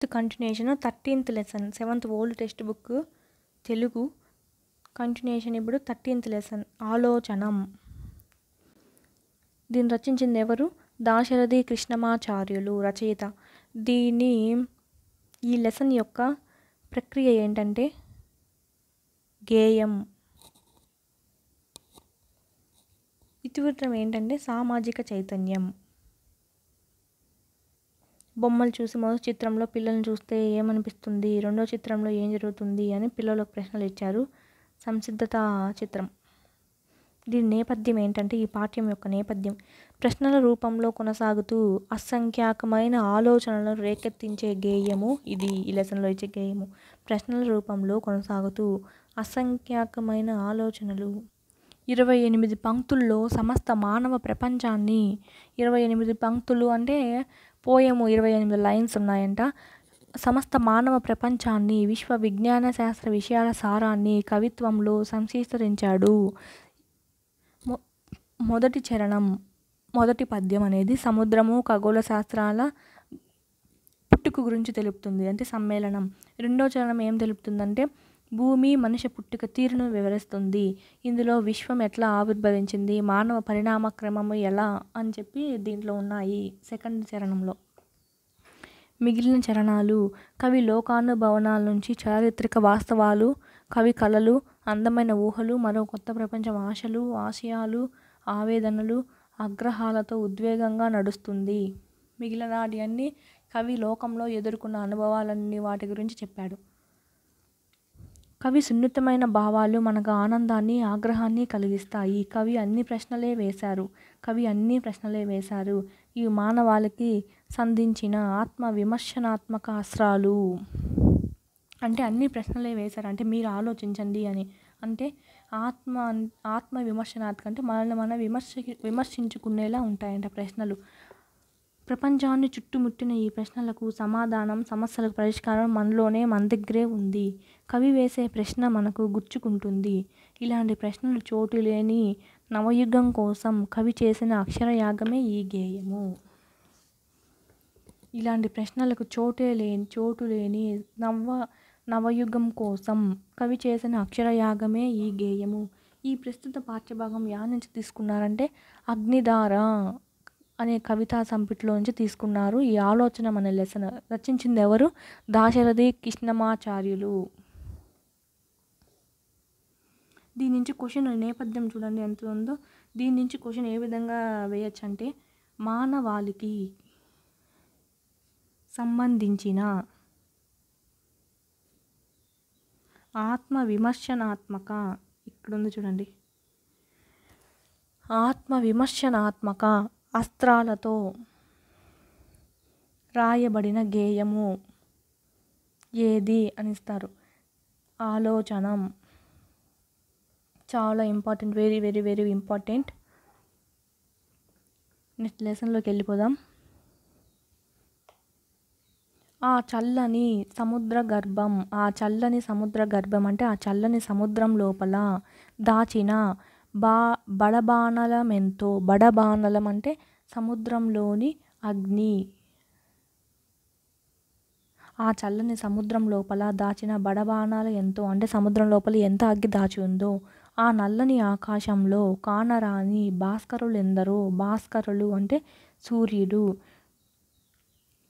Continuation 13th lesson 7th old text book Telugu continuation. ఇప్పుడు 13th lesson ఆలోచనం. దీన్ని రచించింది ఎవరు? దాశరథి కృష్ణమాచార్యులు రచయిత. ఈ లెసన్ యొక్క ప్రక్రియ ఏంటంటే గేయం. ఇతివృత్తం ఏంటంటే సామాజిక చైతన్యం. బొమ్మలు చూసి మొదటి చిత్రంలో పిల్లల్ని చూస్తే ఏమనిపిస్తుంది, రెండో చిత్రంలో ఏం జరుగుతుంది అని పిల్లలకు ప్రశ్నలు ఇచ్చారు. సంసిద్ధత చిత్రం. దీని నేపథ్యం ఏంటంటే ఈ పాఠ్యం యొక్క నేపథ్యం ప్రశ్నల రూపంలో కొనసాగుతూ అసంఖ్యాకమైన ఆలోచనలను రేకెత్తించే గేయము ఇది. ఈ లెసన్లో ఇచ్చే గేయము ప్రశ్నల రూపంలో కొనసాగుతూ అసంఖ్యాకమైన ఆలోచనలు. 28 పంక్తుల్లో సమస్త మానవ ప్రపంచాన్ని 28 పంక్తులు అంటే పోయము 28 లైన్స్ ఉన్నాయంట. సమస్త మానవ ప్రపంచాన్ని విశ్వ విజ్ఞాన శాస్త్ర విషయాల సారాన్ని కవిత్వంలో సంశీకరించాడు. మొదటి చరణం మొదటి పద్యం అనేది సముద్రము ఖగోళ శాస్త్రాల పుట్టుక గురించి తెలుపుతుంది, అంటే సమ్మేళనం. రెండో చరణం ఏం తెలుపుతుందంటే భూమి మనిషి పుట్టుక తీరును వివరిస్తుంది. ఇందులో విశ్వం ఎట్లా ఆవిర్భవించింది, మానవ పరిణామ క్రమము ఎలా అని చెప్పి దీంట్లో ఉన్నాయి సెకండ్ చరణంలో. మిగిలిన చరణాలు కవి లోకానుభవనాల నుంచి చారిత్రక వాస్తవాలు, కవి కళలు, అందమైన ఊహలు, మరో కొత్త ప్రపంచం ఆశలు, ఆశయాలు, ఆవేదనలు, ఆగ్రహాలతో ఉద్వేగంగా నడుస్తుంది. మిగిలిన నాటి అన్ని కవి లోకంలో ఎదుర్కొన్న అనుభవాలన్నీ వాటి గురించి చెప్పాడు. కవి సున్నితమైన భావాలు మనకు ఆనందాన్ని ఆగ్రహాన్ని కలిగిస్తాయి. కవి అన్ని ప్రశ్నలే వేశారు. ఈ మానవాళికి సంధించిన ఆత్మ విమర్శనాత్మక అస్త్రాలు. అంటే అన్ని ప్రశ్నలే వేశారు అంటే మీరు ఆలోచించండి అని. అంటే ఆత్మ విమర్శనాత్మక అంటే మనల్ని మనం విమర్శించుకునేలా ఉంటాయంట ప్రశ్నలు. ప్రపంచాన్ని చుట్టుముట్టిన ఈ ప్రశ్నలకు సమాధానం, సమస్యలకు పరిష్కారం మనలోనే, మన దగ్గరే ఉంది. కవి వేసే ప్రశ్న మనకు గుచ్చుకుంటుంది. ఇలాంటి ప్రశ్నలు చోటు లేని నవయుగం కోసం కవి చేసిన అక్షరయాగమే ఈ గేయము. ఇలాంటి ప్రశ్నలకు చోటు లేని నవయుగం కోసం కవి చేసిన అక్షరయాగమే ఈ గేయము. ఈ ప్రస్తుత పాఠ్యభాగం నుంచి తీసుకున్నారంటే అగ్నిధార అనే కవితా సంపుటిలో నుంచి తీసుకున్నారు. ఈ ఆలోచన అనే లెసన్ రచించింది ఎవరు? దాశరథి కృష్ణమాచార్యులు. దీని నుంచి క్వశ్చన్ నేపథ్యం చూడండి ఎంత ఉందో. దీని నుంచి క్వశ్చన్ ఏ విధంగా వేయచ్చు అంటే మానవాళికి సంబంధించిన ఆత్మ విమర్శనాత్మక, ఇక్కడ ఉంది చూడండి, ఆత్మ విమర్శనాత్మక అస్త్రాలతో రాయబడిన గేయము ఏది అని ఇస్తారు. ఆలోచనం. చాలా important, very very very important. Next లెసన్లోకి వెళ్ళిపోదాం. ఆ చల్లని సముద్ర గర్భం అంటే ఆ చల్లని సముద్రం లోపల దాచిన బడబానలమెంతో, బడబానలం అంటే సముద్రంలోని అగ్ని. ఆ చల్లని సముద్రం లోపల దాచిన బడబానాల ఎంతో అంటే సముద్రం లోపల ఎంత అగ్గి దాచి ఉందో. ఆ నల్లని ఆకాశంలో కానరాని భాస్కరులెందరో. భాస్కరులు అంటే సూర్యుడు.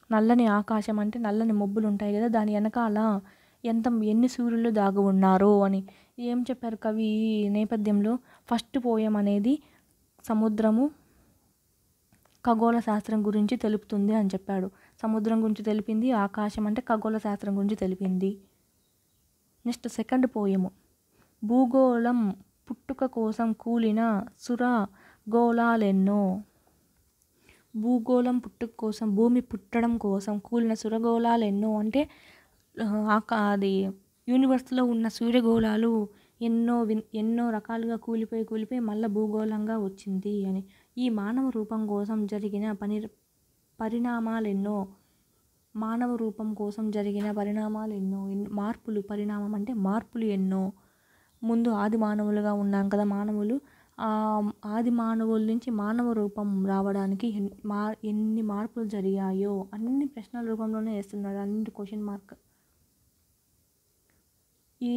నల్లని ఆకాశం అంటే నల్లని మబ్బులు ఉంటాయి కదా, దాని వెనకాల ఎన్ని సూర్యులు దాగి ఉన్నారో అని ఏం చెప్పారు కవి నేపథ్యంలో. ఫస్ట్ పోయం అనేది సముద్రము ఖగోళ శాస్త్రం గురించి తెలుపుతుంది అని చెప్పాడు. సముద్రం గురించి తెలిపింది, ఆకాశం అంటే ఖగోళ శాస్త్రం గురించి తెలిపింది. నెక్స్ట్ సెకండ్ పోయము భూగోళం పుట్టుక కోసం కూలిన సురగోళాలెన్నో. భూగోళం పుట్టుక కోసం, భూమి పుట్టడం కోసం కూలిన సురగోళాలెన్నో అంటే అది యూనివర్స్లో ఉన్న సూర్యగోళాలు ఎన్నో రకాలుగా కూలిపోయి మళ్ళీ భూగోళంగా వచ్చింది అని. ఈ మానవ రూపం కోసం జరిగిన పరిణామాలెన్నో. మానవ రూపం కోసం జరిగిన పరిణామాలెన్నో. పరిణామం అంటే మార్పులు ఎన్నో. ముందు ఆది మానవులుగా ఉన్నాం కదా మానవులు, ఆది మానవుల నుంచి మానవ రూపం రావడానికి ఎన్ని మార్పులు జరిగాయో అన్ని ప్రశ్నల రూపంలోనే వేస్తున్నాడు, అన్ని క్వశ్చన్ మార్క్. ఈ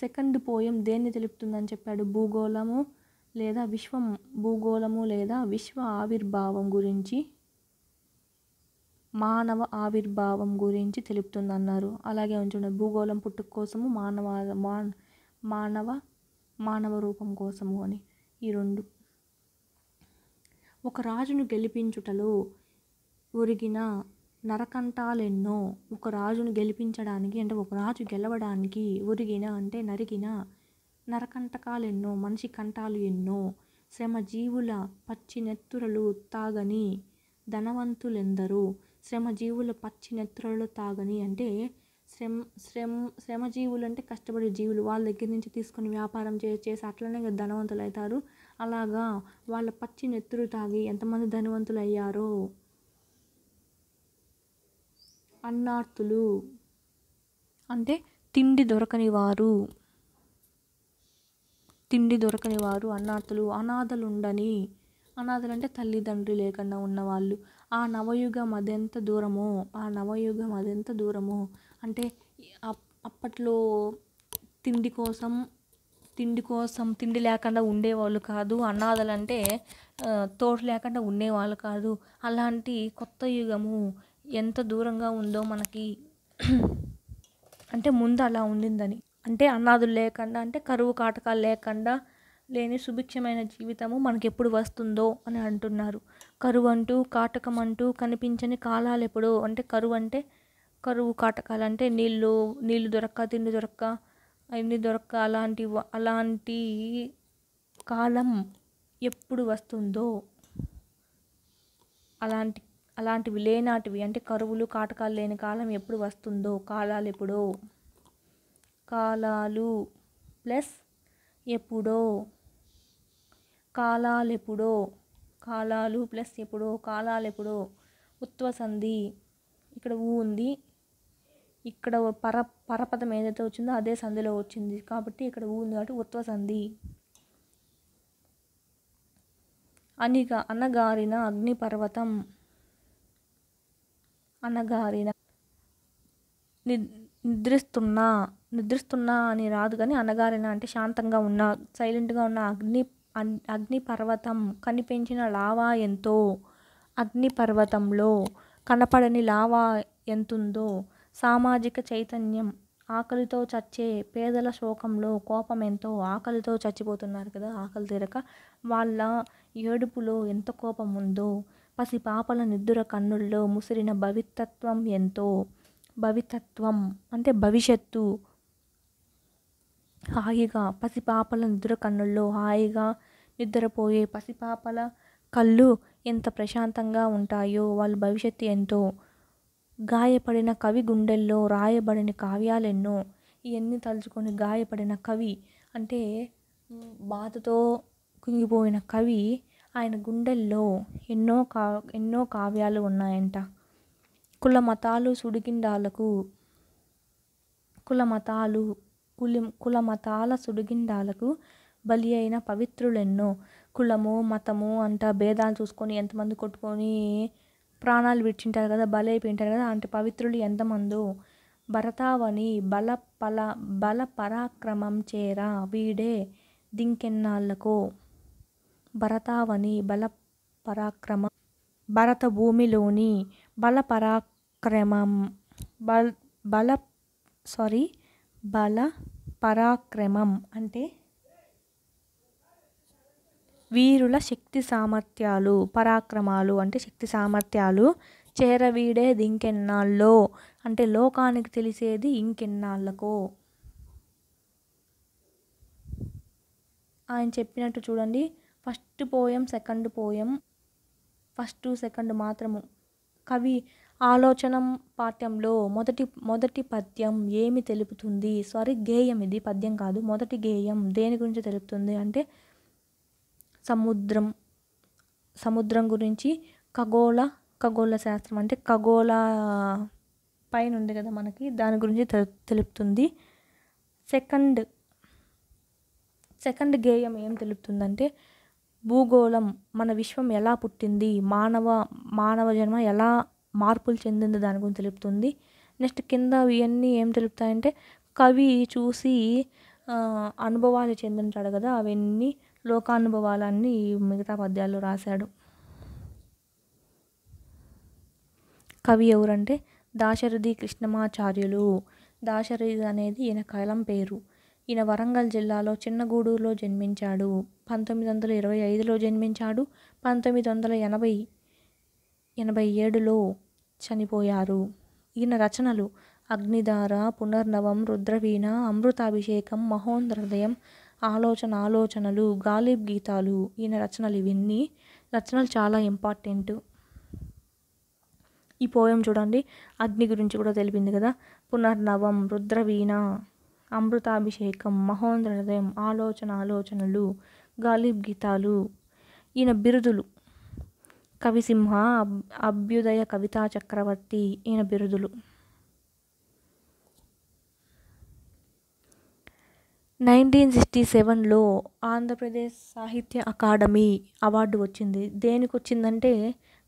సెకండ్ పోయం దేన్ని తెలుపుతుందని చెప్పాడు? భూగోళము లేదా విశ్వ ఆవిర్భావం గురించి, మానవ ఆవిర్భావం గురించి తెలుపుతుందన్నారు. అలాగే ఉంచుండే భూగోళం పుట్టుక కోసము, మానవ రూపం కోసము అని ఈ రెండు. ఒక రాజును గెలిపించుటలో ఒరిగిన నరకంఠాలెన్నో. ఒక రాజును గెలిపించడానికి అంటే ఒక రాజు గెలవడానికి ఒరిగిన అంటే నరికిన నరకంటకాలెన్నో, మనిషి కంఠాలు ఎన్నో. శ్రమజీవుల పచ్చినెత్తురలు తాగని ధనవంతులెందరో. శ్రమజీవుల పచ్చినెత్తురలు తాగని అంటే శ్రమజీవులు అంటే కష్టపడే జీవులు, వాళ్ళ దగ్గర నుంచి తీసుకొని వ్యాపారం చేసి అట్లనే ధనవంతులు అవుతారు. అలాగా వాళ్ళ పచ్చి నెత్తురు తాగి ఎంతమంది ధనవంతులు అయ్యారో. అన్నార్తులు అంటే తిండి దొరకని వారు అన్నార్తులు. అనాథలుండని, అనాథలు అంటే తల్లిదండ్రి లేకుండా ఉన్నవాళ్ళు. ఆ నవయుగం అదెంత దూరమో అంటే అప్పట్లో తిండి లేకుండా ఉండేవాళ్ళు కాదు. అనాథలు అంటే తోడు లేకుండా ఉండేవాళ్ళు కాదు. అలాంటి కొత్త యుగము ఎంత దూరంగా ఉందో మనకి అంటే ముందు అలా ఉండిందని. అంటే అనాథులు లేకుండా అంటే కరువు కాటకాలు లేకుండా లేని సుభిక్షమైన జీవితము మనకి ఎప్పుడు వస్తుందో అని అంటున్నారు. కరువు అంటూ కాటకం అంటూ కనిపించని కాలాలు ఎప్పుడో. అంటే కరువు కాటకాలు అంటే నీళ్ళు దొరక్క, తిండి దొరక్క, అన్నీ దొరక్క అలాంటి కాలం ఎప్పుడు వస్తుందో, అలాంటివి లేనాటివి అంటే కరువులు కాటకాలు లేని కాలం ఎప్పుడు వస్తుందో, కాలాలు ప్లస్ ఎప్పుడో, కాలాలెప్పుడో. ఉత్వ సంధి, ఇక్కడ ఊ ఉంది, ఇక్కడ పరపదం ఏదైతే వచ్చిందో అదే సంధిలో వచ్చింది కాబట్టి ఇక్కడ ఊ ఉంది కాబట్టి ఉత్వ సంధి. అనగారిన అగ్నిపర్వతం, నిద్రిస్తున్నా అని రాదు కానీ అనగారిన అంటే శాంతంగా ఉన్న, సైలెంట్గా ఉన్న అగ్నిపర్వతం కనిపించిన లావా ఎంతో. అగ్నిపర్వతంలో కనపడని లావా ఎంతుందో. సామాజిక చైతన్యం, ఆకలితో చచ్చే పేదల శోకంలో కోపం ఎంతో. ఆకలితో చచ్చిపోతున్నారు కదా, ఆకలి తీరక, వాళ్ళ ఏడుపులో ఎంత కోపం ఉందో. పసిపాపల నిద్దుర కన్నుల్లో ముసిరిన భవితత్వం ఎంతో. భవితత్వం అంటే భవిష్యత్తు. హాయిగా పసిపాపల నిద్ర కన్నుల్లో హాయిగా నిద్రపోయే పసిపాపల కళ్ళు ఎంత ప్రశాంతంగా ఉంటాయో, వాళ్ళ భవిష్యత్తు ఎంతో. గాయపడిన కవి గుండెల్లో రాయబడిన కావ్యాలెన్నో. ఇవన్నీ తలుచుకొని గాయపడిన కవి అంటే బాధతో కుంగిపోయిన కవి, ఆయన గుండెల్లో ఎన్నో కావ్యాలు ఉన్నాయంట. కులమతాల సుడిగిండాలకు బలి అయిన పవిత్రులెన్నో. కులము మతము అంట భేదాలు చూసుకొని ఎంతమంది కొట్టుకొని ప్రాణాలు విడిచింటారు కదా, బలి అయిపోయింటారు కదా, అంటే పవిత్రులు ఎంతమందో. భరతావని బల పరాక్రమం చేరా వీడే దింకెన్నాళ్ళకో. భరతావని భరత భూమిలోని బల పరాక్రమం అంటే వీరుల శక్తి సామర్థ్యాలు, పరాక్రమాలు అంటే శక్తి సామర్థ్యాలు. చేరవీడే దింకెన్నాళ్ళో అంటే లోకానికి తెలిసేది ఇంకెన్నాళ్ళకో. ఆయన చెప్పినట్టు చూడండి, ఫస్ట్ పోయం ఫస్ట్ సెకండ్ మాత్రము. కవి ఆలోచనం పాఠ్యంలో మొదటి పద్యం ఏమి తెలుపుతుంది? గేయం, ఇది పద్యం కాదు. మొదటి గేయం దేని గురించి తెలుపుతుంది అంటే సముద్రం గురించి, ఖగోళ శాస్త్రం అంటే ఖగోళ పైన ఉంది కదా మనకి, దాని గురించి తెలుపుతుంది. సెకండ్ గేయం ఏం తెలుపుతుందంటే భూగోళం, మన విశ్వం ఎలా పుట్టింది, మానవ జన్మ ఎలా మార్పులు చెందింది దాని గురించి తెలుపుతుంది. నెక్స్ట్ కింద ఇవన్నీ ఏం తెలుపుతాయంటే కవి చూసి అనుభవాలు చెందింటాడు కదా, అవన్నీ లోకానుభవాలన్నీ మిగతా పద్యాల్లో రాశాడు. కవి ఎవరంటే దాశరథి కృష్ణమాచార్యులు. దాశరథి అనేది ఈయన కలం పేరు. ఈయన వరంగల్ జిల్లాలో చిన్నగూడూరులో జన్మించాడు. 1925లో జన్మించాడు. 1987లో చనిపోయారు. ఈయన రచనలు అగ్నిధార, పునర్నవం, రుద్రవీణ, అమృతాభిషేకం, మహోన్నతహృదయం, ఆలోచనలు, గాలిబ్ గీతాలు ఈయన రచనలు. ఇవన్నీ రచనలు చాలా ఇంపార్టెంట్. ఈ పోయం చూడండి, అగ్ని గురించి కూడా తెలిపింది కదా. పునర్నవం, రుద్రవీణ, అమృతాభిషేకం, మహోన్నతహృదయం, ఆలోచనలు, గాలిబ్ గీతాలు. ఈయన బిరుదులు కవిసింహ, అభ్యుదయ కవితా చక్రవర్తి ఈయన బిరుదులు. 1967లో ఆంధ్రప్రదేశ్ సాహిత్య అకాడమీ అవార్డు వచ్చింది. దేనికి వచ్చిందంటే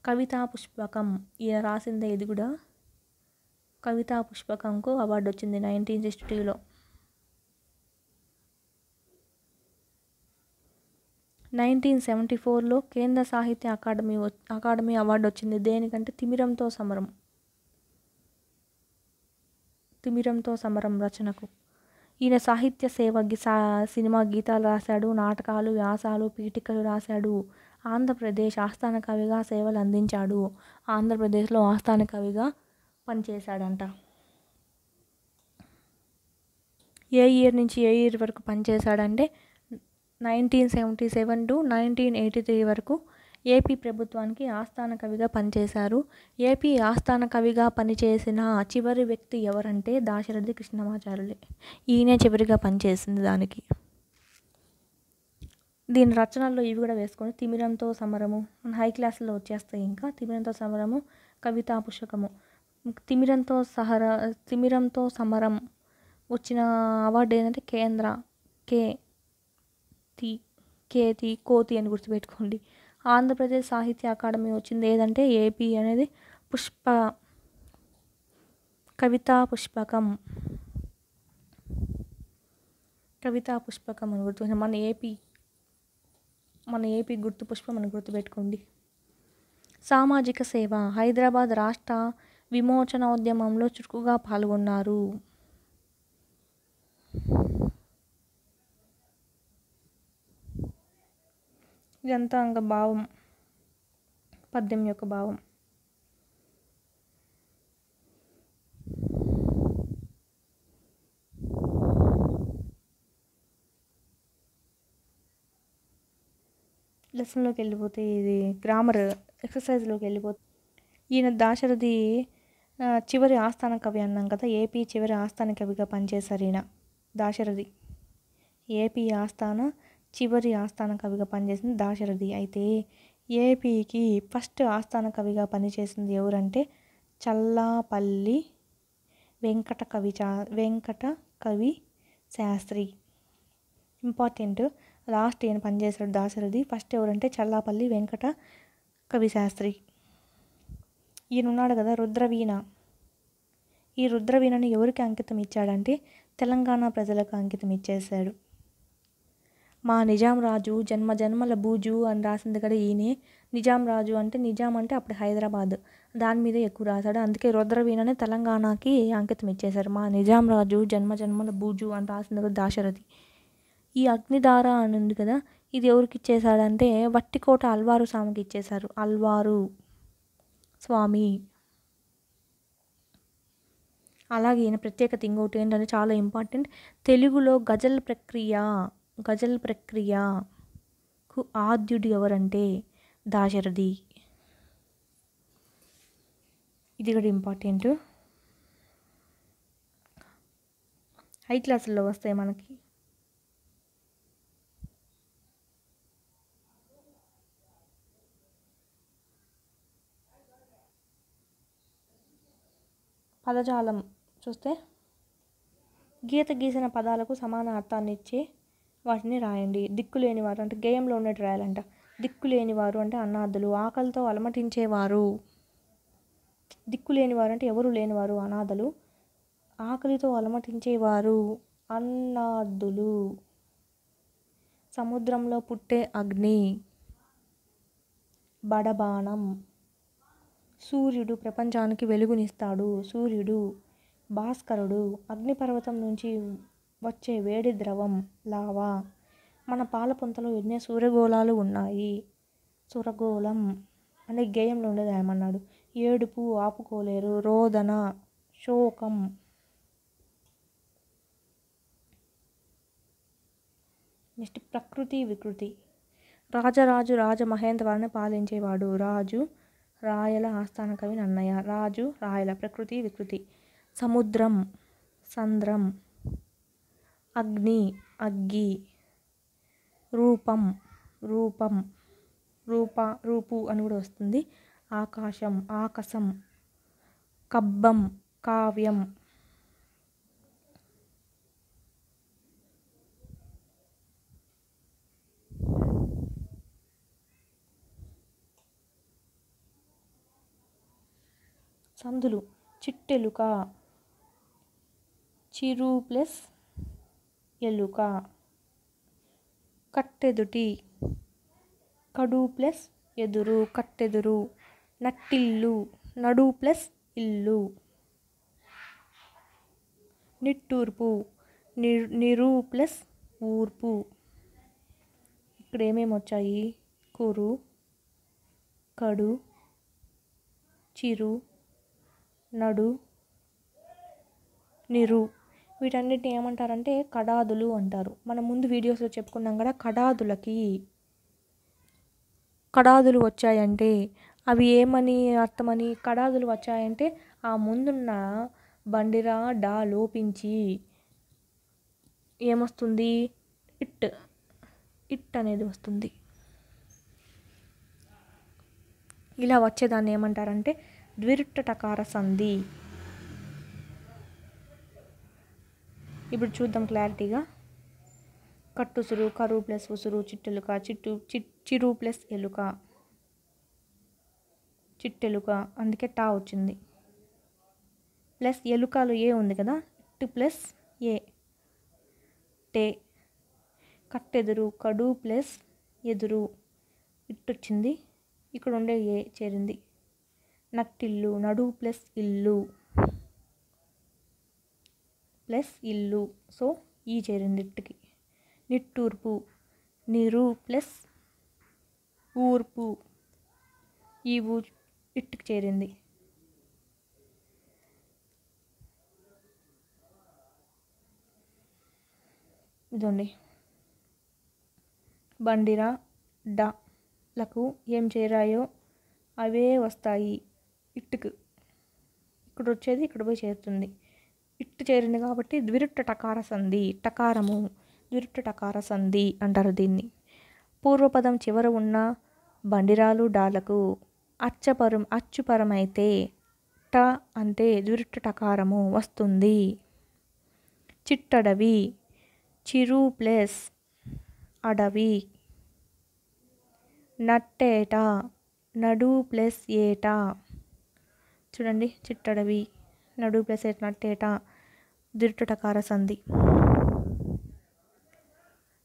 కవితా పుష్పకం. ఈయన రాసిందే ఇది కూడా. కవితా పుష్పకంకు అవార్డు వచ్చింది 1962లో. 1974లో కేంద్ర సాహిత్య అకాడమీ అవార్డు వచ్చింది. దేనికంటే తిమిరంతో సమరం రచనకు. ఈయన సాహిత్య సేవ సినిమా గీతాలు రాశాడు, నాటకాలు, వ్యాసాలు, పీఠికలు రాశాడు. ఆంధ్రప్రదేశ్ ఆస్థాన కవిగా సేవలు అందించాడు. ఆంధ్రప్రదేశ్లో ఆస్థాన కవిగా పనిచేశాడంట. ఏ ఇయర్ నుంచి ఏ ఇయర్ వరకు పనిచేశాడంటే 1977 to 1983 వరకు ఏపీ ప్రభుత్వానికి ఆస్థాన కవిగా పనిచేశారు. ఏపీ ఆస్థాన కవిగా పనిచేసిన చివరి వ్యక్తి ఎవరంటే దాశరథి కృష్ణమాచార్యులే. ఈయనే చివరిగా పనిచేసింది దానికి. దీని రచనల్లో ఇవి కూడా వేసుకొని తిమిరంతో సమరము మన హై క్లాసులో వచ్చేస్తాయి. ఇంకా తిమిరంతో సమరము, కవితా పుష్పకము. తిమిరంతో సమరం వచ్చిన అవార్డు ఏంటంటే కేంద్ర కోతి అని గుర్తుపెట్టుకోండి. ఆంధ్రప్రదేశ్ సాహిత్య అకాడమీ వచ్చింది ఏదంటే ఏపీ అనేది కవితా పుష్పకం అని గుర్తు. మన ఏపీ గుర్తు పుష్పం అని గుర్తుపెట్టుకోండి. సామాజిక సేవ, హైదరాబాద్ రాష్ట్ర విమోచనోద్యమంలో చురుకుగా పాల్గొన్నారు. ఇదంతా ఇంకా భావం, పద్యం యొక్క భావం. లెసన్లోకి వెళ్ళిపోతే ఇది గ్రామర్ ఎక్సర్సైజ్లోకి వెళ్ళిపోతే ఈయన దాశరథి చివరి ఆస్థాన కవి అన్నాం కదా. ఏపీ చివరి ఆస్థాన కవిగా పనిచేశారు ఈయన దాశరథి. ఏపీ చివరి ఆస్థాన కవిగా పనిచేసింది దాశరథి. అయితే ఏపీకి ఫస్ట్ ఆస్థాన కవిగా పనిచేసింది ఎవరంటే చల్లాపల్లి వెంకట కవి శాస్త్రి. ఇంపార్టెంట్. లాస్ట్ ఈయన పనిచేశాడు దాశరథి. ఫస్ట్ ఎవరంటే చల్లాపల్లి వెంకట కవి శాస్త్రి. ఈయన ఉన్నాడు కదా రుద్రవీణ. ఈ రుద్రవీణని ఎవరికి అంకితం ఇచ్చాడంటే తెలంగాణ ప్రజలకు అంకితం ఇచ్చేశాడు. మా నిజాం రాజు జన్మల బూజు అని రాసింది కదా ఈయనే. నిజాం రాజు అంటే నిజాం అంటే అప్పుడు హైదరాబాద్, దాని మీద ఎక్కువ రాశాడు. అందుకే రుద్రవీణని తెలంగాణకి అంకితం ఇచ్చేశారు. మా నిజాం రాజు జన్మల బూజు అని రాసింది కదా దాశరథి. ఈ అగ్నిధార అని ఉంది కదా, ఇది ఎవరికి ఇచ్చేశాడంటే వట్టికోట అల్వారు స్వామికి ఇచ్చేశారు. అల్వారు స్వామి. అలాగే ఈయన ప్రత్యేకత ఇంకోటి ఏంటంటే చాలా ఇంపార్టెంట్. తెలుగులో గజల్ ప్రక్రియకు ఆద్యుడు ఎవరంటే దాశరథి. ఇది కూడా ఇంపార్టెంట్. హై క్లాసుల్లో వస్తాయి మనకి. పదజాలం చూస్తే గీత గీసిన పదాలకు సమాన అర్థాన్ని ఇచ్చే వాటిని రాయండి. దిక్కులేనివారు అంటే గేయంలో ఉన్నట్టు రాయాలంట. దిక్కులేనివారు అంటే అనాథులు. ఆకలితో అలమటించేవారు. దిక్కులేనివారు అంటే ఎవరు లేనివారు, అనాథలు. ఆకలితో అలమటించేవారు అన్నార్థులు. సముద్రంలో పుట్టే అగ్ని బడబానం. సూర్యుడు ప్రపంచానికి వెలుగునిస్తాడు. సూర్యుడు. భాస్కరుడు. అగ్నిపర్వతం నుంచి వచ్చే వేడి ద్రవం లావా. మన పాలపుంతలో ఎన్ని సూర్యగోళాలు ఉన్నాయి. సురగోళం అనే గేయంలో ఉండేది ఏమన్నాడు. ఏడుపు ఆపుకోలేరు. రోదన శోకం. నెక్స్ట్ ప్రకృతి వికృతి. రాజరాజు రాజమహేంద్రవరాన్ని పాలించేవాడు. రాజు రాయల ఆస్థాన కవి నన్నయ్య. రాజు రాయల. ప్రకృతి వికృతి. సముద్రం సంద్రం. అగ్ని అగ్గి. రూపం రూపం. రూపు అని కూడా వస్తుంది. ఆకాశం ఆకాశం. కబ్బం కావ్యం. సందులు. చిట్టెలుక. చిరు ప్లస్ ఎలుక. కట్టెదుటి. కడు ప్లస్ ఎదురు. కట్టెదురు. నట్టిల్లు. నడు ప్లస్ ఇల్లు. నిట్టూర్పు. నిరు ప్లస్ ఊర్పు. ఇక్కడ ఏమేమి వచ్చాయి. కురు కడు చిరు నడు నిరు. వీటన్నిటిని ఏమంటారంటే కడాదులు అంటారు. మనం ముందు వీడియోస్లో చెప్పుకున్నాం కదా. కడాదులు వచ్చాయంటే అవి ఏమని అర్థమని. కడాదులు వచ్చాయంటే ఆ ముందున్న బండిరా డా లోపించి ఏమొస్తుంది. ఇట్ అనేది వస్తుంది. ఇలా వచ్చేదాన్ని ఏమంటారంటే ద్విరుట్టటకార సంధి. ఇప్పుడు చూద్దాం క్లారిటీగా. కట్టుసురు. కరు ప్లస్ ఉసురు. చిట్టెలుక. చిరు ప్లస్ ఎలుక. చిట్టెలుక అందుకే టా వచ్చింది. ప్లస్ ఎలుకలో ఏ ఉంది కదా. ఇట్ ప్లస్ ఏ టే. కట్టెదురు. కడు ప్లస్ ఎదురు. ఇట్ వచ్చింది. ఇక్కడ ఉండే ఏ చేరింది. నట్టిల్లు. నడు ప్లస్ ఇల్లు ప్లస్ ఇల్లు. సో ఈ చేరింది ఇట్టుకి. నిట్టూర్పు. నిరు ప్లస్ ఊర్పు. ఈ ఊ ఇట్టుకి చేరింది. ఇదండి. బండిరా లకు ఏం చేరాయో అవే వస్తాయి. ఇట్టుకు ఇక్కడ వచ్చేది ఇక్కడ పోయి చేరుతుంది. ఇట్టు చేరింది కాబట్టి ద్విరుట్ట టకార సంధి. టకారము ద్విరుట్ట టకార సంధి అంటారు దీన్ని. పూర్వపదం చివర ఉన్న బండిరాలు డాలకు అచ్చుపరమైతే ట అంటే ద్విరుట్ట టకారము వస్తుంది. చిట్టడవి. చిరు ప్లస్ అడవి. నట్టేట. నడు ప్లస్ ఏట. చూడండి. చిట్టడవి. నడు ప్లస్ ఏట. నట్టేట. ద్విరుట్టటకార సంధి.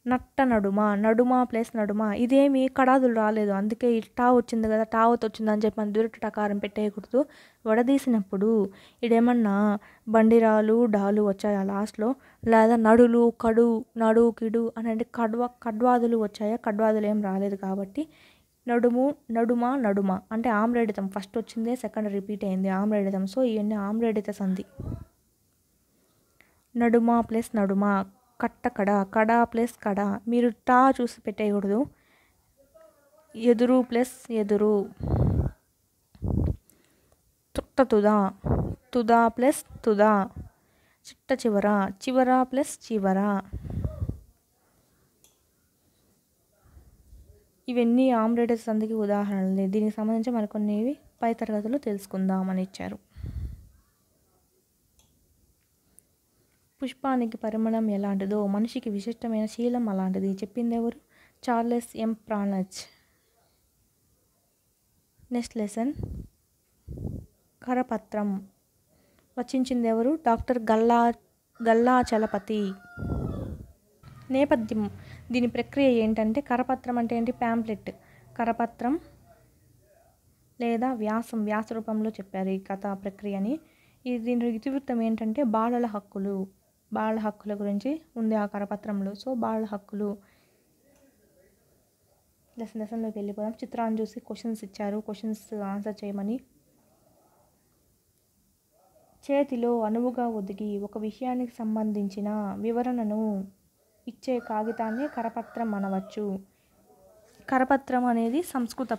నట్ట నడుమ. నడుమ ప్లస్ నడుమ. ఇదేమి కడాదులు రాలేదు. అందుకే టా వచ్చింది కదా. టావత్ వచ్చిందని చెప్పి మనం ద్విరుట్టటకారం పెట్టేయకూడదు. వడదీసినప్పుడు ఇదేమన్నా బండిరాలు డాలు వచ్చాయా లాస్ట్లో, లేదా నడులు కడు నడు కిడు అని అంటే కడ్వాదులు వచ్చాయా. కడ్వాదులు ఏం రాలేదు కాబట్టి నడుమ అంటే ఆమ్రేడితం. ఫస్ట్ వచ్చిందే సెకండ్ రిపీట్ అయింది ఆమ్రేడితం. సో ఇవన్నీ ఆమ్రేడిత సంధి. నడుమ ప్లస్ నడుమ. కట్టకడ. కడ ప్లస్ కడ. మీరు టా చూసి పెట్టేయకూడదు. ఎదురు ప్లస్ ఎదురు. తుదా. తుదా ప్లస్ తుదా. చిట్ట చివర. చివర ప్లస్ చివర. ఇవన్నీ ఆమ్రేడిత సంధికి ఉదాహరణలు. దీనికి సంబంధించి మరికొన్ని పై తరగతిలో తెలుసుకుందామని ఇచ్చారు. పుష్పానికి పరిమళం ఎలాంటిదో మనిషికి విశిష్టమైన శీలం అలాంటిది. చెప్పిందెవరు? చార్లెస్ ఎం ప్రానచ్. నెక్స్ట్ లెసన్ కరపత్రం. రచించిందెవరు? డాక్టర్ గల్లాచలపతి. నేపథ్యం. దీని ప్రక్రియ ఏంటంటే, కరపత్రం అంటే ఏంటి? ప్యాంప్లెట్. కరపత్రం లేదా వ్యాస రూపంలో చెప్పారు ఈ కథా ప్రక్రియని. దీని ఇతివృత్తం ఏంటంటే, బాలల హక్కుల గురించి ఉంది ఆ కరపత్రంలో. సో బాలల హక్కులు. లెసన్లోకి వెళ్ళిపోదాం. చిత్రాన్ని చూసి క్వశ్చన్స్ ఇచ్చారు, క్వశ్చన్స్ ఆన్సర్ చేయమని. చేతిలో అనువుగా ఒదిగి ఒక విషయానికి సంబంధించిన వివరణను ఇచ్చే కాగితాన్ని కరపత్రం అనవచ్చు. కరపత్రం అనేది సంస్కృత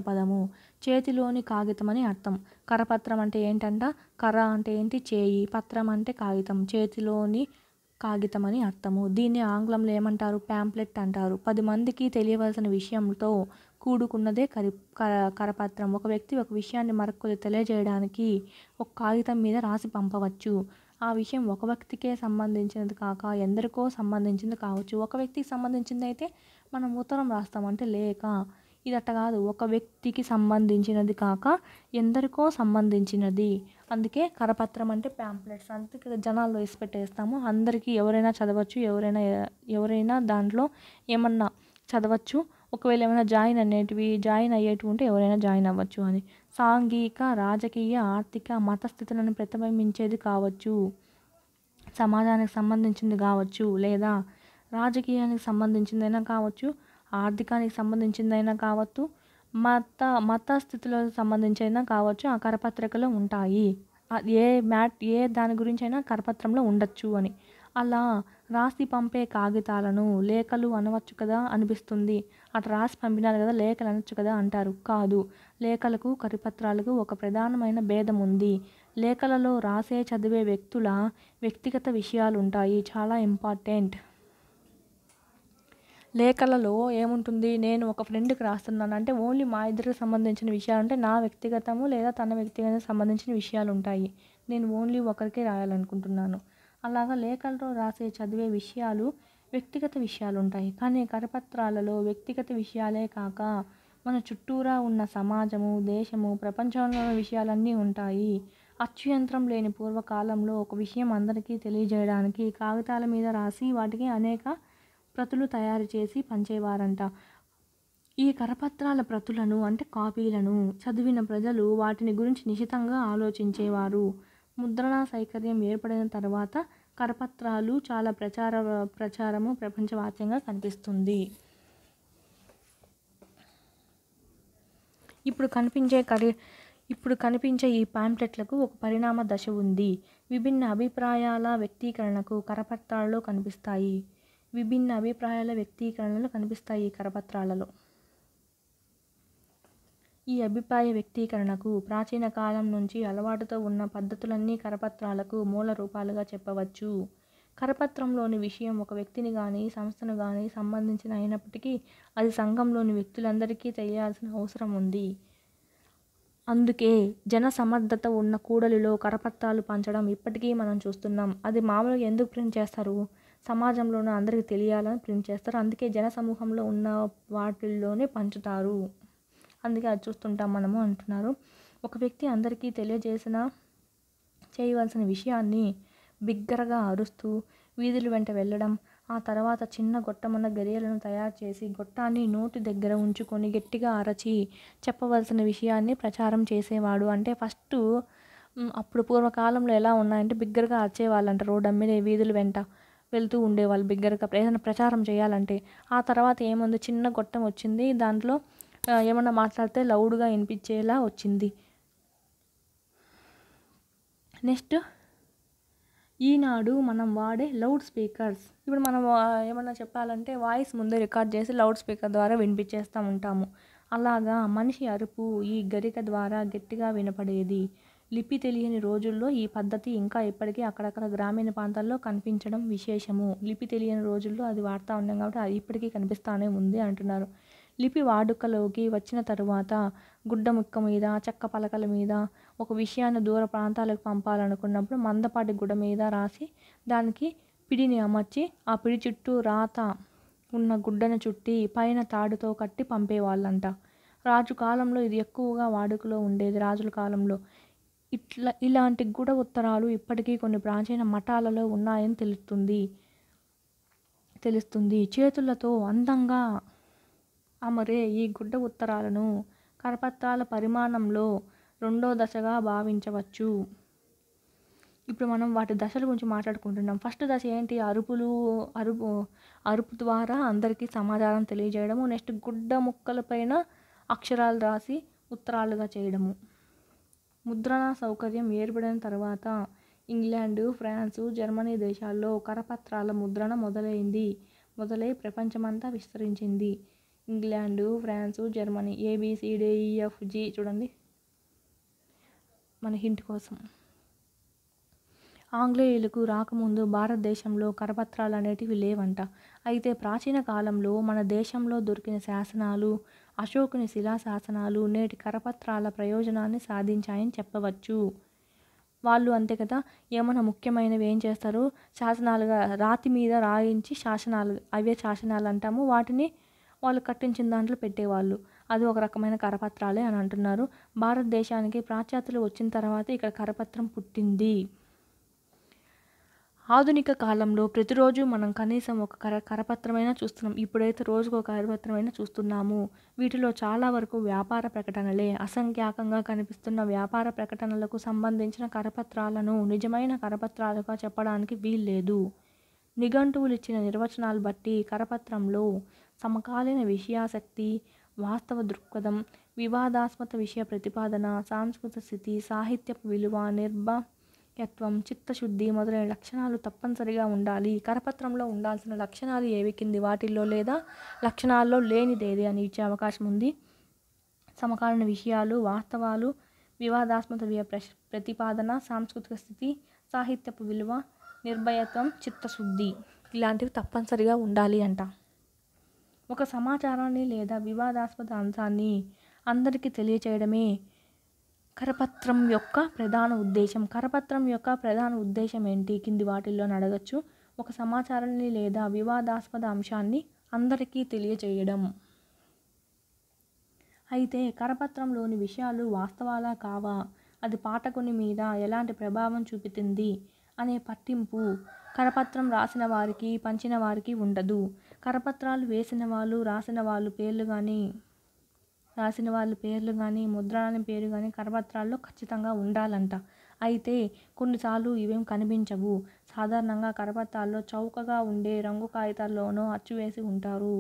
పదము. చేతిలోని కాగితం అని అర్థం. కరపత్రం అంటే ఏంటంట? కర అంటే ఏంటి? చేయి. పత్రం అంటే కాగితం. చేతిలోని కాగితం అని అర్థము. దీన్ని ఆంగ్లంలో ఏమంటారు? ప్యాంప్లెట్ అంటారు. 10 మందికి తెలియవలసిన విషయంతో కూడుకున్నదే కరపత్రం. ఒక వ్యక్తి ఒక విషయాన్ని మరొకరికి తెలియజేయడానికి ఒక కాగితం మీద రాసి పంపవచ్చు. ఆ విషయం ఒక వ్యక్తికే సంబంధించినది కాక ఎందరికో సంబంధించింది కావచ్చు. ఒక వ్యక్తికి సంబంధించింది అయితే మనం ఉత్తరం రాస్తామంటే లేఖ. ఇది అట్ట కాదు, ఒక వ్యక్తికి సంబంధించినది కాక ఎందరికో సంబంధించినది. అందుకే కరపత్రం అంటే ప్యాంప్లెట్స్. అందుకే జనాల్లో వేసి పెట్టేస్తాము. అందరికీ ఎవరైనా చదవచ్చు, ఎవరైనా దాంట్లో ఏమన్నా చదవచ్చు. ఒకవేళ ఏమైనా జాయిన్ అయ్యేటివి ఉంటే ఎవరైనా జాయిన్ అవ్వచ్చు అని. సాంఘిక, రాజకీయ, ఆర్థిక, మత స్థితులను ప్రతిబింబించేది కావచ్చు. సమాజానికి సంబంధించింది కావచ్చు, లేదా రాజకీయానికి సంబంధించిందైనా కావచ్చు, ఆర్థికానికి సంబంధించిందైనా కావచ్చు, మత స్థితులకు సంబంధించైనా కావచ్చు. ఆ కరపత్రికలో ఉంటాయి. ఏ దాని గురించి అయినా కరపత్రంలో ఉండొచ్చు అని. అలా రాసి పంపే కాగితాలను లేఖలు అనవచ్చు కదా అనిపిస్తుంది. అటు రాసి పంపినారు కదా లేఖలు అనొచ్చు కదా అంటారు. కాదు, లేఖలకు కరపత్రాలకు ఒక ప్రధానమైన భేదం ఉంది. లేఖలలో రాసే చదివే వ్యక్తుల వ్యక్తిగత విషయాలు ఉంటాయి. చాలా ఇంపార్టెంట్. లేఖలలో ఏముంటుంది? నేను ఒక ఫ్రెండ్కి రాస్తున్నాను అంటే ఓన్లీ మా ఇద్దరికి సంబంధించిన విషయాలు అంటే నా వ్యక్తిగతము లేదా తన వ్యక్తిగత సంబంధించిన విషయాలు ఉంటాయి. నేను ఓన్లీ ఒకరికే రాయాలనుకుంటున్నాను. అలాగా లేఖలలో రాసే చదివే విషయాలు వ్యక్తిగత విషయాలు ఉంటాయి. కానీ కరపత్రాలలో వ్యక్తిగత విషయాలే కాక మన చుట్టూరా ఉన్న సమాజము, దేశము, ప్రపంచంలో ఉన్న విషయాలన్నీ ఉంటాయి. అచ్చుయంత్రం లేని పూర్వకాలంలో ఒక విషయం అందరికీ తెలియజేయడానికి కాగితాల మీద రాసి వాటికి అనేక ప్రతులు తయారు చేసి పంచేవారంట. ఈ కరపత్రాల ప్రతులను అంటే కాపీలను చదివిన ప్రజలు వాటిని గురించి నిశితంగా ఆలోచించేవారు. ముద్రణా సౌకర్యం ఏర్పడిన తర్వాత కరపత్రాలు చాలా ప్రచారము ప్రపంచవ్యాప్తంగా కనిపిస్తుంది. ఇప్పుడు కనిపించే ఈ పాంప్లెట్లకు ఒక పరిణామ దశ ఉంది. విభిన్న అభిప్రాయాల వ్యక్తీకరణకు కరపత్రాలలో కనిపిస్తాయి. కరపత్రాలలో. ఈ అభిప్రాయ వ్యక్తీకరణకు ప్రాచీన కాలం నుంచి అలవాటుతో ఉన్న పద్ధతులన్నీ కరపత్రాలకు మూల రూపాలుగా చెప్పవచ్చు. కరపత్రంలోని విషయం ఒక వ్యక్తిని కానీ సంస్థను కానీ సంబంధించిన అయినప్పటికీ అది సంఘంలోని వ్యక్తులందరికీ తెలియాల్సిన అవసరం ఉంది. అందుకే జనసమర్థత ఉన్న కూడలిలో కరపత్రాలు పంచడం ఇప్పటికీ మనం చూస్తున్నాం. అది మామూలుగా ఎందుకు ప్రింట్ చేస్తారు? సమాజంలోనే అందరికీ తెలియాలని ప్రింట్ చేస్తారు. అందుకే జనసమూహంలో ఉన్న వాటిల్లోనే పంచుతారు. అందుకే అది చూస్తుంటాం మనము అంటున్నారు. ఒక వ్యక్తి అందరికీ చేయవలసిన విషయాన్ని బిగ్గరగా అరుస్తూ వీధుల వెంట వెళ్ళడం, ఆ తర్వాత చిన్న గొట్టమన్న గరియలను తయారు చేసి గొట్టాన్ని నోటి దగ్గర ఉంచుకొని గట్టిగా అరచి చెప్పవలసిన విషయాన్ని ప్రచారం చేసేవాడు. అంటే ఫస్ట్ అప్పుడు పూర్వకాలంలో ఎలా ఉన్నాయంటే బిగ్గరగా అరిచేవాళ్ళంట. రోడ్డు మీద వీధుల వెంట వెళ్తూ ఉండేవాళ్ళు బిగ్గరగా ఏదైనా ప్రచారం చేయాలంటే. ఆ తర్వాత ఏముంది, చిన్న గొట్టం వచ్చింది, దాంట్లో ఏమన్నా మాట్లాడితే లౌడ్గా వినిపించేలా వచ్చింది. నెక్స్ట్ ఈనాడు మనం వాడే లౌడ్ స్పీకర్స్. ఇప్పుడు మనం ఏమన్నా చెప్పాలంటే వాయిస్ ముందే రికార్డ్ చేసి లౌడ్ స్పీకర్ ద్వారా వినిపించేస్తూ ఉంటాము. అలాగా మనిషి అరుపు ఈ గరిక ద్వారా గట్టిగా వినపడేది. లిపి తెలియని రోజుల్లో ఈ పద్ధతి ఇంకా ఇప్పటికీ అక్కడక్కడ గ్రామీణ ప్రాంతాల్లో కనిపించడం విశేషము. లిపి తెలియని రోజుల్లో అది వాడుతూ ఉన్నాం కాబట్టి అది ఇప్పటికీ కనిపిస్తూనే ఉంది అంటున్నారు. లిపి వాడుకలోకి వచ్చిన తరువాత గుడ్డ ముక్క మీద, చెక్క పలకల మీద ఒక విషయాన్ని దూర ప్రాంతాలకు పంపాలనుకున్నప్పుడు మందపాటి గుడ్డ మీద రాసి దానికి పిడిని అమర్చి ఆ పిడి చుట్టూ రాత ఉన్న గుడ్డను చుట్టి పైన తాడుతో కట్టి పంపేవాళ్ళంట. రాజు కాలంలో ఇది ఎక్కువగా వాడుకలో ఉండేది. రాజుల కాలంలో ఇలాంటి గుడ ఉత్తరాలు ఇప్పటికీ కొన్ని ప్రాచీన మఠాలలో ఉన్నాయని తెలుస్తుంది. చేతులతో అందంగా అమరే ఈ గుడ్డ ఉత్తరాలను కరపత్రాల పరిమాణంలో 2వ దశగా భావించవచ్చు. ఇప్పుడు మనం వాటి దశల గురించి మాట్లాడుకుంటున్నాం. ఫస్ట్ దశ ఏంటి? అరుపు ద్వారా అందరికీ సమాచారం తెలియజేయడము. నెక్స్ట్ గుడ్డ ముక్కలపైన అక్షరాలు రాసి ఉత్తరాలుగా చేయడము. ముద్రణ సౌకర్యం ఏర్పడిన తర్వాత ఇంగ్లాండు, ఫ్రాన్సు, జర్మనీ దేశాల్లో కరపత్రాల ముద్రణ మొదలై ప్రపంచమంతా విస్తరించింది. England, France, Germany. ABCDEFG చూడండి మన హింట్ కోసం. ఆంగ్లేయులకు రాకముందు భారతదేశంలో కరపత్రాలు అనేటివి లేవంట. అయితే ప్రాచీన కాలంలో మన దేశంలో దొరికిన శాసనాలు, అశోకుని శిలాశాసనాలు నేటి కరపత్రాల ప్రయోజనాన్ని సాధించాయని చెప్పవచ్చు. వాళ్ళు అంతే కదా, ఏమైనా ముఖ్యమైనవి ఏం చేస్తారు, శాసనాలుగా రాతి మీద రాయించి అవే శాసనాలు అంటాము. వాటిని వాళ్ళు కట్టించిన దాంట్లో పెట్టేవాళ్ళు. అది ఒక రకమైన కరపత్రాలే అని అంటున్నారు. భారతదేశానికి పాశ్చాత్యులు వచ్చిన తర్వాత ఇక్కడ కరపత్రం పుట్టింది. ఆధునిక కాలంలో ప్రతిరోజు మనం కనీసం ఒక కరపత్రమైనా చూస్తున్నాం. ఇప్పుడైతే రోజుకు ఒక కరపత్రమైనా చూస్తున్నాము. వీటిలో చాలా వరకు వ్యాపార ప్రకటనలే. అసంఖ్యాకంగా కనిపిస్తున్న వ్యాపార ప్రకటనలకు సంబంధించిన కరపత్రాలను నిజమైన కరపత్రాలుగా చెప్పడానికి వీల్లేదు. నిఘంటువులు ఇచ్చిన నిర్వచనాలు బట్టి కరపత్రంలో సమకాలీన విషయాసక్తి, వాస్తవ దృక్పథం, వివాదాస్పద విషయ ప్రతిపాదన, సాంస్కృతిక స్థితి, సాహిత్యపు విలువ, నిర్భయత్వం, చిత్తశుద్ధి మొదలైన లక్షణాలు తప్పనిసరిగా ఉండాలి. కరపత్రంలో ఉండాల్సిన లక్షణాలు ఏవి కింది వాటిల్లో లేదా లక్షణాల్లో లేనిదేది అని ఇచ్చే అవకాశం ఉంది. సమకాలీన విషయాలు, వాస్తవాలు, వివాదాస్పద ప్రతిపాదన, సాంస్కృతిక స్థితి, సాహిత్యపు విలువ, నిర్భయత్వం, చిత్తశుద్ధి ఇలాంటివి తప్పనిసరిగా ఉండాలి అంట. ఒక సమాచారాన్ని లేదా వివాదాస్పద అంశాన్ని అందరికీ తెలియచేయడమే కరపత్రం యొక్క ప్రధాన ఉద్దేశం. కరపత్రం యొక్క ప్రధాన ఉద్దేశం ఏంటి కింది వాటిల్లో అడగచ్చు. ఒక సమాచారాన్ని లేదా వివాదాస్పద అంశాన్ని అందరికీ తెలియచేయడం. అయితే కరపత్రంలోని విషయాలు వాస్తవాలా కావా, అది పాఠకుని మీద ఎలాంటి ప్రభావం చూపుతుంది అనే పట్టింపు కరపత్రం రాసిన వారికి, పంచిన వారికి ఉండదు. కరపత్రాలు వేసిన వాళ్ళు, రాసిన వాళ్ళ పేర్లు కానీ ముద్రణాన్ని పేరు కానీ కరపత్రాల్లో ఖచ్చితంగా ఉండాలంట. అయితే కొన్నిసార్లు ఇవేం కనిపించవు. సాధారణంగా కరపత్రాల్లో చౌకగా ఉండే రంగు కాగితాల్లోనో అచ్చువేసి ఉంటారు.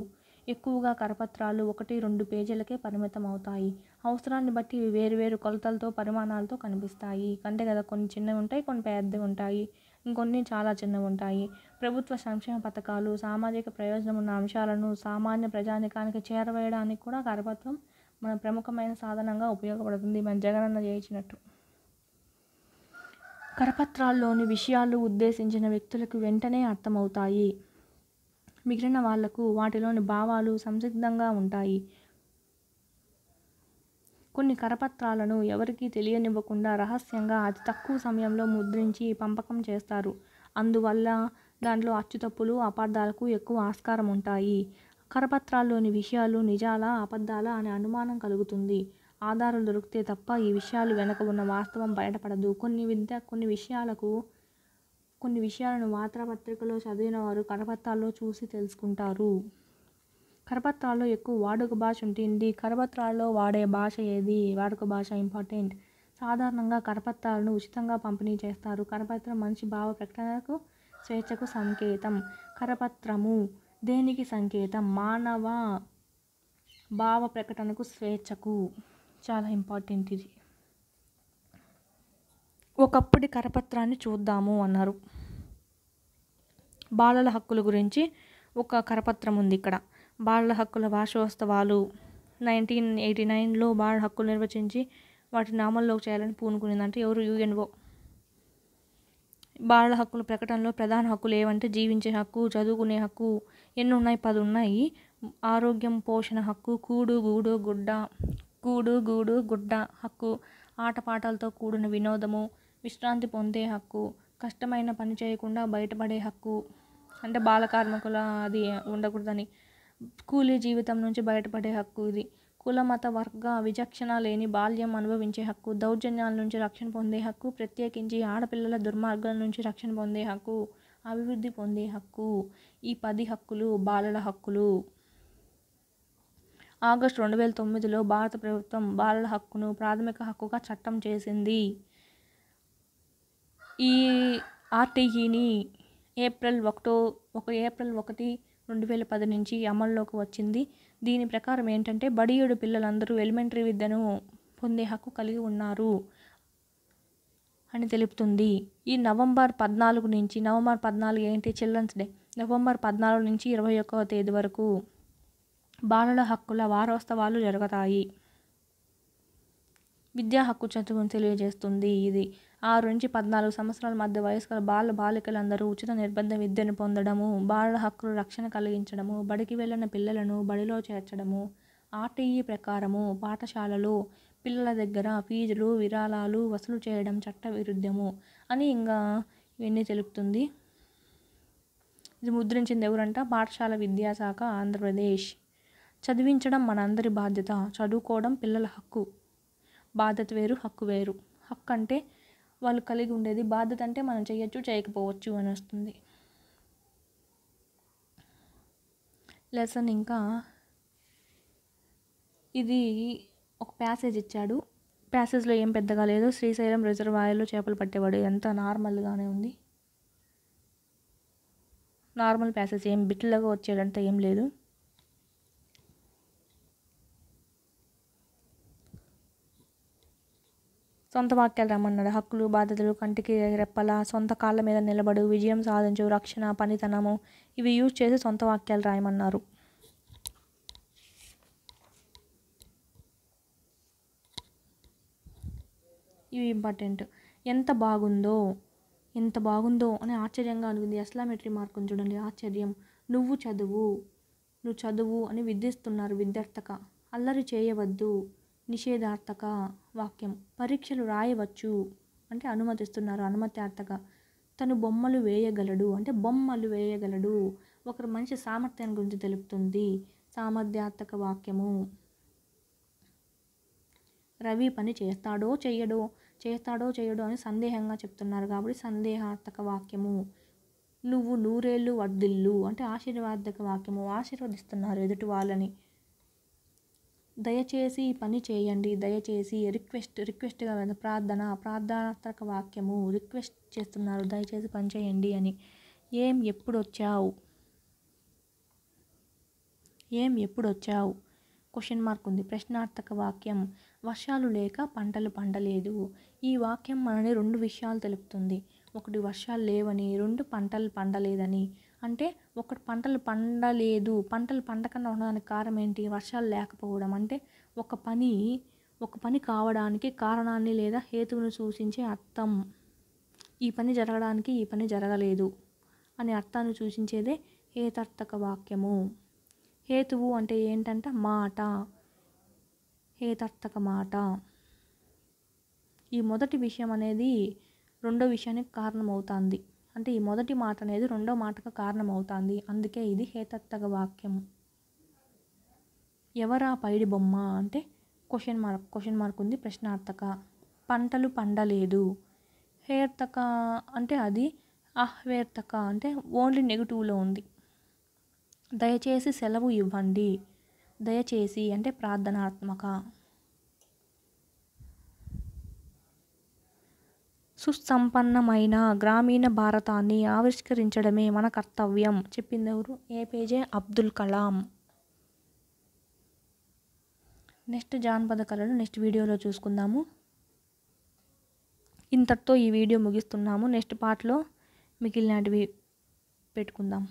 ఎక్కువగా కరపత్రాలు 1-2 పేజీలకే పరిమితం అవుతాయి. అవసరాన్ని బట్టి ఇవి వేరువేరు కొలతలతో, పరిమాణాలతో కనిపిస్తాయి. కంటే కదా, కొన్ని చిన్నవి ఉంటాయి, కొన్ని పెద్దవి ఉంటాయి, ఇంకొన్ని చాలా చిన్నవి ఉంటాయి. ప్రభుత్వ సంక్షేమ పథకాలు, సామాజిక ప్రయోజనం ఉన్న అంశాలను సామాన్య ప్రజానికానికి చేరవేయడానికి కూడా కరపత్రం మన ప్రముఖమైన సాధనంగా ఉపయోగపడుతుంది. మన జగనన్న చేయించినట్టు. కరపత్రాల్లోని విషయాలు ఉద్దేశించిన వ్యక్తులకు వెంటనే అర్థమవుతాయి. మిగిలిన వాళ్లకు వాటిలోని భావాలు సందిగ్ధంగా ఉంటాయి. కొన్ని కరపత్రాలను ఎవరికీ తెలియనివ్వకుండా రహస్యంగా అతి తక్కువ సమయంలో ముద్రించి పంపకం చేస్తారు. అందువల్ల దాంట్లో అచ్చుతప్పులు, అపార్థాలకు ఎక్కువ ఆస్కారం ఉంటాయి. కరపత్రాల్లోని విషయాలు నిజాలా, అబద్ధాలా అనే అనుమానం కలుగుతుంది. ఆధారాలు దొరికితే తప్ప ఈ విషయాలు వెనక ఉన్న వాస్తవం బయటపడదు. కొన్ని విషయాలను వార్తాపత్రికలో చదివిన వారు కరపత్రాల్లో చూసి తెలుసుకుంటారు. కరపత్రాల్లో ఎక్కువ వాడుక భాష ఉంటుంది. కరపత్రాల్లో వాడే భాష ఏది? వాడుక భాష ఇంపార్టెంట్. సాధారణంగా కరపత్రాలను ఉచితంగా పంపిణీ చేస్తారు. కరపత్రం మనిషి భావ ప్రకటనకు, స్వేచ్ఛకు సంకేతం. కరపత్రము దేనికి సంకేతం? మానవ భావ ప్రకటనకు, స్వేచ్ఛకు. చాలా ఇంపార్టెంట్ ఇది. ఒకప్పటి కరపత్రాన్ని చూద్దాము అన్నారు. బాలల హక్కుల గురించి ఒక కరపత్రం ఉంది ఇక్కడ. బాలల హక్కుల వార్షికోత్సవాలు 1989లో బాలల హక్కులు నిర్వచించి వాటిని అమల్లోకి చేయాలని పూనుకునిందంటే ఎవరు? UNO. బాలల హక్కుల ప్రకటనలో ప్రధాన హక్కులు ఏవంటే జీవించే హక్కు, చదువుకునే హక్కు, ఎన్ని ఉన్నాయి? 10 ఉన్నాయి. ఆరోగ్యం, పోషణ హక్కు, కూడు గూడు గుడ్డ హక్కు, ఆటపాటలతో కూడిన వినోదము, విశ్రాంతి పొందే హక్కు, కష్టమైన పని చేయకుండా బయటపడే హక్కు, అంటే బాల కార్మికుల అది ఉండకూడదని, కూలీ జీవితం నుంచి బయటపడే హక్కు ఇది, కుల మత వర్గ విచక్షణ లేని బాల్యం అనుభవించే హక్కు, దౌర్జన్యాల నుంచి రక్షణ పొందే హక్కు, ప్రత్యేకించి ఆడపిల్లల దుర్మార్గాల నుంచి రక్షణ పొందే హక్కు, అభివృద్ధి పొందే హక్కు. ఈ 10 హక్కులు బాలల హక్కులు. ఆగస్టు 2009లో భారత ప్రభుత్వం బాలల హక్కును ప్రాథమిక హక్కుగా చట్టం చేసింది. ఈ ఆర్టీఈని ఏప్రిల్ 1, 2010 నుంచి అమల్లోకి వచ్చింది. దీని ప్రకారం ఏంటంటే బడియేడు పిల్లలందరూ ఎలిమెంటరీ విద్యను పొందే హక్కు కలిగి ఉన్నారు అని తెలుపుతుంది. ఈ నవంబర్ 14 ఏంటి చిల్డ్రన్స్ డే. నవంబర్ 14 నుంచి 21వ తేదీ వరకు బాలల హక్కుల వారోత్సవాలు జరుగుతాయి. విద్యా హక్కు చదువును తెలియజేస్తుంది. ఇది 6 నుంచి 14 సంవత్సరాల మధ్య వయసు గల బాలికలందరూ ఉచిత నిర్బంధ విద్యను పొందడము, బాలల హక్కులు రక్షణ కలిగించడము, బడికి వెళ్ళిన పిల్లలను బడిలో చేర్చడము, ఆర్టీఈ ప్రకారము పాఠశాలలో పిల్లల దగ్గర ఫీజులు విరాళాలు వసూలు చేయడం చట్టవిరుద్ధము అని ఇంకా ఇవన్నీ తెలుపుతుంది. ఇది ముద్రించింది ఎవరంట? పాఠశాల విద్యాశాఖ, ఆంధ్రప్రదేశ్. చదివించడం మనందరి బాధ్యత. చదువుకోవడం పిల్లల హక్కు. బాధ్యత వేరు, హక్కు వేరు. హక్కు అంటే వాళ్ళు కలిగి ఉండేది, బాధ్యత అంటే మనం చేయొచ్చు చేయకపోవచ్చు అని వస్తుంది. లెసన్ ఇంకా ఇది ఒక ప్యాసేజ్ ఇచ్చాడు. ప్యాసేజ్లో ఏం పెద్దగా లేదు. శ్రీశైలం రిజర్వాయర్లో చేపలు పట్టేవాడు, ఎంత నార్మల్గానే ఉంది. నార్మల్ ప్యాసేజ్, ఏం బిట్లుగా వచ్చేదంతా ఏం లేదు. సొంత వాక్యాలు రమ్మన్నాడు. హక్కులు బాధ్యతలు, కంటికి రెప్పల, సొంత కాళ్ళ మీద నిలబడు, విజయం సాధించు, రక్షణ, పనితనము, ఇవి యూజ్ చేసి సొంత వాక్యాలు రాయమన్నారు. ఇవి ఇంపార్టెంట్. ఎంత బాగుందో అని ఆశ్చర్యంగా అనుకుంది. ఎక్స్క్లమేటరీ మార్క్ చూడండి, ఆశ్చర్యం. నువ్వు చదువు అని విధిస్తున్నారు విద్యార్థక. అల్లరి చేయవద్దు, నిషేధార్థక వాక్యం. పరీక్షలు రాయవచ్చు అంటే అనుమతిస్తున్నారు, అనుమత్యార్థక. తను బొమ్మలు వేయగలడు అంటే బొమ్మలు వేయగలడు, ఒకరు మనిషి సామర్థ్యాన్ని గురించి తెలుపుతుంది, సామర్థ్యార్థక వాక్యము. రవి పని చేస్తాడో చెయ్యడో అని సందేహంగా చెప్తున్నారు కాబట్టి సందేహార్థక వాక్యము. నువ్వు నూరేళ్ళు వర్ధిల్లు అంటే ఆశీర్వాదక వాక్యము, ఆశీర్వదిస్తున్నారు ఎదుటి వాళ్ళని. దయచేసి పని చేయండి, దయచేసి రిక్వెస్ట్గా ప్రార్థనార్థక వాక్యము, రిక్వెస్ట్ చేస్తున్నారు దయచేసి పని చేయండి అని. ఏం ఎప్పుడు వచ్చావు క్వశ్చన్ మార్క్ ఉంది, ప్రశ్నార్థక వాక్యం. వర్షాలు లేక పంటలు పండలేదు. ఈ వాక్యం మనని 2 విషయాలు తెలుపుతుంది. ఒకటి వర్షాలు లేవని, 2 పంటలు పండలేదని. అంటే ఒకటి పంటలు పండలేదు, పంటలు పండకుండా ఉండడానికి కారణం ఏంటి? వర్షాలు లేకపోవడం. అంటే ఒక పని కావడానికి కారణాన్ని లేదా హేతువును సూచించే అర్థం. ఈ పని జరగడానికి ఈ పని జరగలేదు అనే అర్థాన్ని సూచించేదే హేతార్థక వాక్యము. హేతువు అంటే ఏంటంటే మాట, హేతార్థక మాట. ఈ మొదటి విషయం అనేది రెండో విషయానికి కారణమవుతుంది. అంటే ఈ మొదటి మాట అనేది రెండో మాటకు కారణమవుతుంది, అందుకే ఇది హేతార్థక వాక్యం. ఎవరా పైడి బొమ్మ అంటే క్వశ్చన్ మార్క్ ఉంది, ప్రశ్నార్థక. పంటలు పండలేదు. హేర్థక అంటే అది అహ్వేర్థక అంటే ఓన్లీ నెగిటివ్లో ఉంది. దయచేసి సెలవు ఇవ్వండి. దయచేసి అంటే ప్రార్థనాత్మక. సుసంపన్నమైన గ్రామీణ భారతాన్ని ఆవిష్కరించడమే మన కర్తవ్యం. చెప్పింది ఎవరు? ఏపీజే అబ్దుల్ కలాం. నెక్స్ట్ జానపద కళలు నెక్స్ట్ వీడియోలో చూసుకుందాము. ఇంతటితో ఈ వీడియో ముగిస్తున్నాము. నెక్స్ట్ పార్ట్లో మిగిలినటివి చెప్పుకుందాం.